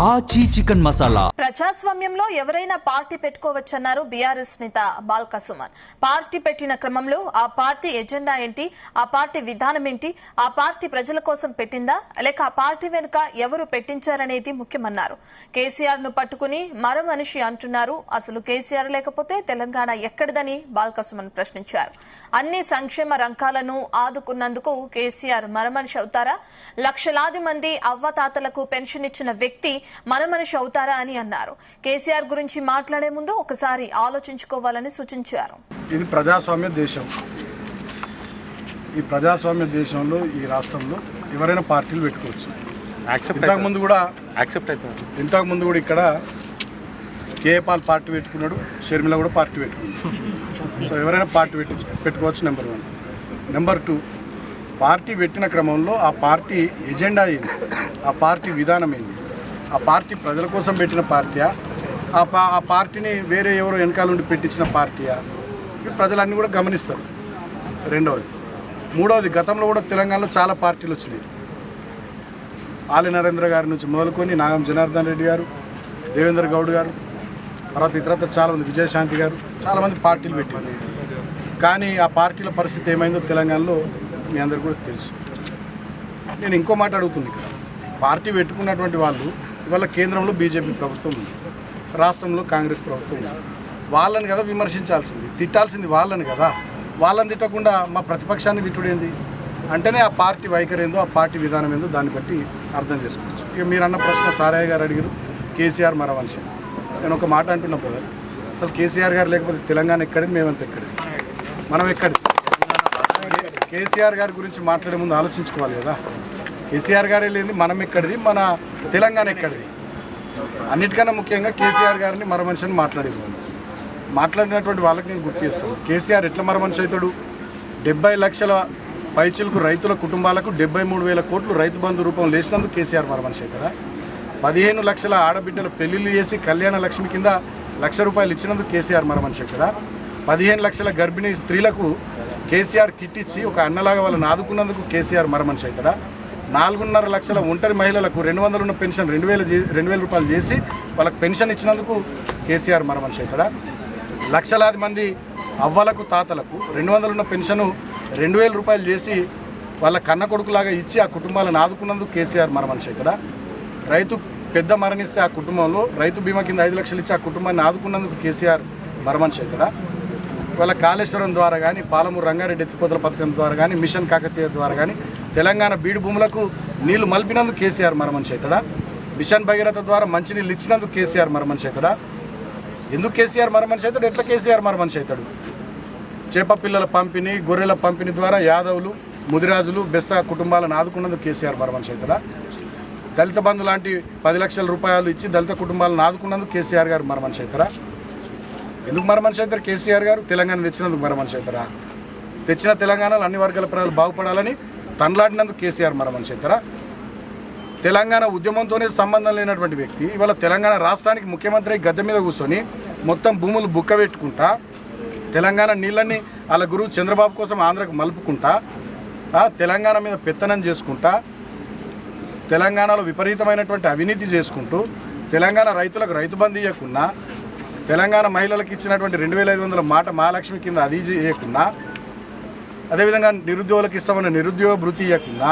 ఆచి చికెన్ మసాలా. ప్రజాస్వామ్యంలో ఎవరైనా పార్టీ పెట్టుకోవచ్చన్నారు బీఆర్ఎస్ నేత బాల్క సుమన్. పార్టీ పెట్టిన క్రమంలో ఆ పార్టీ ఎజెండా ఏంటి, ఆ పార్టీ విధానం ఏంటి, ఆ పార్టీ ప్రజల కోసం పెట్టిందా లేక ఆ పార్టీ వెనుక ఎవరు పెట్టించారనేది ముఖ్యమన్నారు. కేసీఆర్ ను పట్టుకుని మరో మనిషి అంటున్నారు. అసలు కేసీఆర్ లేకపోతే తెలంగాణ ఎక్కడిదని బాల్క సుమన్ ప్రశ్నించారు. అన్ని సంక్షేమ రంగాలను ఆదుకున్నందుకు కేసీఆర్ మరమనిషి అవుతారా? లక్షలాది మంది అవ్వతాతలకు పెన్షన్ ఇచ్చిన వ్యక్తి మరమనిషి అవుతారా అని అన్నారు. కేసీఆర్ గురించి మాట్లాడే ముందు ఒకసారి ఆలోచించుకోవాలని సూచించారు. ఇది ప్రజాస్వామ్య దేశం. ఈ ప్రజాస్వామ్య దేశంలో ఈ రాష్ట్రంలో ఎవరైనా పార్టీలు పెట్టుకోవచ్చు. ఇంతకుముందు కూడా ఇక్కడ కేఏపాల్ పార్టీ పెట్టుకున్నాడు, షర్మిల కూడా పార్టీ పెట్టుకున్నాడు. సో ఎవరైనా పార్టీ పెట్టుకోవచ్చు. నెంబర్ 1. నెంబర్ 2, పార్టీ పెట్టిన క్రమంలో ఆ పార్టీ ఎజెండా ఏంది, ఆ పార్టీ విధానం ఏంది, ఆ పార్టీ ప్రజల కోసం పెట్టిన పార్టీయా, ఆ పార్టీని వేరే ఎవరో వెనకాల నుండి పెట్టించిన పార్టీయా, ఇవి ప్రజలన్నీ కూడా గమనిస్తారు. 2వది. 3వది, గతంలో కూడా తెలంగాణలో చాలా పార్టీలు వచ్చినాయి. ఆలి నరేంద్ర గారి నుంచి మొదలుకొని నాగం జనార్దన్ రెడ్డి గారు, దేవేందర్ గౌడ్ గారు, తర్వాత ఇతరత చాలామంది, విజయశాంతి గారు, చాలామంది పార్టీలు పెట్టారు. కానీ ఆ పార్టీల పరిస్థితి ఏమైందో తెలంగాణలో మీ అందరికీ కూడా తెలుసు. నేను ఇంకో మాట అడుగుతుంది. ఇక్కడ పార్టీ పెట్టుకున్నటువంటి వాళ్ళు ఇవాళ కేంద్రంలో బీజేపీ ప్రభుత్వం ఉంది, రాష్ట్రంలో కాంగ్రెస్ ప్రభుత్వం ఉంది. వాళ్ళని కదా విమర్శించాల్సింది, తిట్టాల్సింది వాళ్ళని కదా. వాళ్ళని తిట్టకుండా మా ప్రతిపక్షాన్ని తిట్టుడేంది అంటేనే ఆ పార్టీ వైఖరి ఏందో, ఆ పార్టీ విధానం ఏందో దాన్ని బట్టి అర్థం చేసుకోవచ్చు. ఇక మీరు అన్న ప్రశ్న సారయ్య గారు అడిగారు, కేసీఆర్ మరమనిషి. నేను ఒక మాట అంటున్నా బ్రదర్, అసలు కేసీఆర్ గారు లేకపోతే తెలంగాణ ఎక్కడిది, మేమంతా ఎక్కడిది, మనం ఎక్కడిది. కేసీఆర్ గారి గురించి మాట్లాడే ముందు ఆలోచించుకోవాలి కదా. కేసీఆర్ గారే లేని మనం ఎక్కడిది, మన తెలంగాణ ఎక్కడిది. అన్నిటికన్నా ముఖ్యంగా కేసీఆర్ గారిని మరమనిషి అని మాట్లాడినటువంటి వాళ్ళకి నేను గుర్తు చేస్తాను. కేసీఆర్ ఎట్లా మరమనిషి అవుతాడు? 70 లక్షల పైచిలకు రైతుల కుటుంబాలకు 73,000 కోట్లు రైతు బంధు రూపంలో లేచినందుకు కేసీఆర్ మరమనిషి అవుతాడా? 15 లక్షల ఆడబిడ్డలు పెళ్లిళ్ళు చేసి కళ్యాణ లక్ష్మి కింద ₹1,00,000 ఇచ్చినందుకు కేసీఆర్ మరమనిషి అవుతాడా? 15 లక్షల గర్భిణీ స్త్రీలకు కేసీఆర్ కిట్ ఇచ్చి ఒక అన్నలాగా వాళ్ళని ఆదుకున్నందుకు కేసీఆర్ మరమనిషి అవుతాడా? 4.5 లక్షల ఒంటరి మహిళలకు 200 ఉన్న పెన్షన్ 2,000 రూపాయలు చేసి వాళ్ళకి పెన్షన్ ఇచ్చినందుకు కేసీఆర్ మరమనిషి అవుతాడా? లక్షలాది మంది అవ్వలకు తాతలకు 200 ఉన్న పెన్షను 2,000 రూపాయలు చేసి వాళ్ళ కన్న కొడుకులాగా ఇచ్చి ఆ కుటుంబాలను ఆదుకున్నందుకు కేసీఆర్ మరమనిషి అవుతాడా? రైతు పెద్ద మరణిస్తే ఆ కుటుంబంలో రైతు బీమా కింద 5 లక్షలు ఇచ్చి ఆ కుటుంబాన్ని ఆదుకున్నందుకు కేసీఆర్ మరమనిషి అవుతాడా? వాళ్ళ కాళేశ్వరం ద్వారా కానీ, పాలమూరు రంగారెడ్డి ఎత్తిపోతల పథకం ద్వారా కానీ, మిషన్ కాకతీయ ద్వారా కానీ తెలంగాణ బీడు భూములకు నీళ్లు మలిపినందుకు కేసీఆర్ మరమనిషి అవుతాడా? మిషన్ భగీరథ ద్వారా మంచినీళ్ళు ఇచ్చినందుకు కేసీఆర్ మరమనిషి అవుతాడా? ఎందుకు కేసీఆర్ మరమనిషి అవుతాడు? ఎట్లా కేసీఆర్ మరమనిషి అవుతాడు? చేప పిల్లల పంపిణీ, గొర్రెల పంపిణీ ద్వారా యాదవులు, ముదిరాజులు, బెస్తా కుటుంబాలను ఆదుకున్నందుకు కేసీఆర్ మరమనిషి అవుతాడా? దళిత బంధు లాంటి 10 లక్షల రూపాయలు ఇచ్చి దళిత కుటుంబాలను ఆదుకున్నందుకు కేసీఆర్ గారు మరమనిషి అవుతారా? ఎందుకు మరమనిషి అవుతారు కేసీఆర్ గారు? తెలంగాణ తెచ్చినందుకు మరమనిషి అవుతారా? తెచ్చిన తెలంగాణలో అన్ని వర్గాల ప్రజలు బాగుపడాలని తనలాడినందుకు కేసీఆర్ మరమనిషి అవుతారా? తెలంగాణ ఉద్యమంతోనే సంబంధం లేనటువంటి వ్యక్తి ఇవాళ తెలంగాణ రాష్ట్రానికి ముఖ్యమంత్రి గద్దె మీద కూర్చొని మొత్తం భూములు బుక్క పెట్టుకుంటా, తెలంగాణ నీళ్ళని వాళ్ళ గురువు చంద్రబాబు కోసం ఆంధ్రకు మలుపుకుంటా, తెలంగాణ మీద పెత్తనం చేసుకుంటా, తెలంగాణలో విపరీతమైనటువంటి అవినీతి చేసుకుంటూ, తెలంగాణ రైతులకు రైతు బంధు ఇవ్వకున్నా, తెలంగాణ మహిళలకు ఇచ్చినటువంటి 2,500 మాట మహాలక్ష్మి కింద అది ఇవ్వకున్నా, అదేవిధంగా నిరుద్యోగులకు ఇస్తామని నిరుద్యోగ భృతి ఇవ్వకున్నా,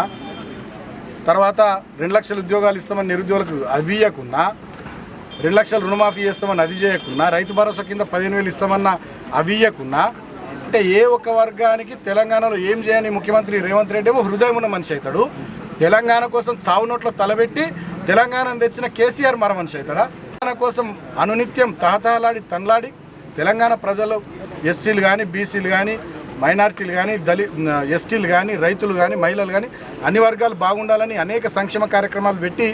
తర్వాత 2 లక్షల ఉద్యోగాలు ఇస్తామని నిరుద్యోగులకు అవి ఇవ్వకున్నా, 2 లక్షల రుణమాఫీ చేస్తామని అది చేయకున్నా, రైతు భరోసా కింద 15,000 ఇస్తామన్న అవి ఇవ్వకున్నా, అంటే ఏ ఒక్క వర్గానికి తెలంగాణలో ఏం చేయని ముఖ్యమంత్రి రేవంత్ రెడ్డి ఏమో హృదయం ఉన్న మనిషి అవుతాడు. తెలంగాణ కోసం చావు నోట్లో తలబెట్టి తెలంగాణను తెచ్చిన కేసీఆర్ మరమనిషి అవుతాడా? తెలంగాణ కోసం అనునిత్యం తహతహలాడి తనలాడి తెలంగాణ ప్రజలు ఎస్సీలు కానీ, బీసీలు కానీ, మైనార్టీలు కానీ, ఎస్టీలు కానీ, రైతులు కానీ, మహిళలు కానీ అన్ని వర్గాలు బాగుండాలని అనేక సంక్షేమ కార్యక్రమాలు పెట్టి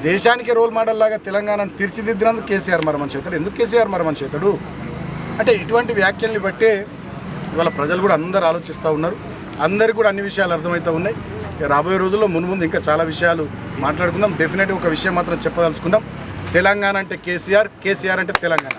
దేశానికి రోల్ మోడల్ లాగా తెలంగాణను తీర్చిదిద్దినందుకు కేసీఆర్ మరమనిషి అవుతాడు. ఎందుకు కేసీఆర్ మరమనిషి అవుతాడు అంటే ఇటువంటి వ్యాఖ్యల్ని బట్టే ఇవాళ ప్రజలు కూడా అందరూ ఆలోచిస్తూ ఉన్నారు. అందరికీ కూడా అన్ని విషయాలు అర్థమవుతూ ఉన్నాయి. రాబోయే రోజుల్లో ముందు ఇంకా చాలా విషయాలు మాట్లాడుకుందాం. డెఫినెట్గా ఒక విషయం మాత్రం చెప్పదలుచుకుందాం. తెలంగాణ అంటే కేసీఆర్, కేసీఆర్ అంటే తెలంగాణ.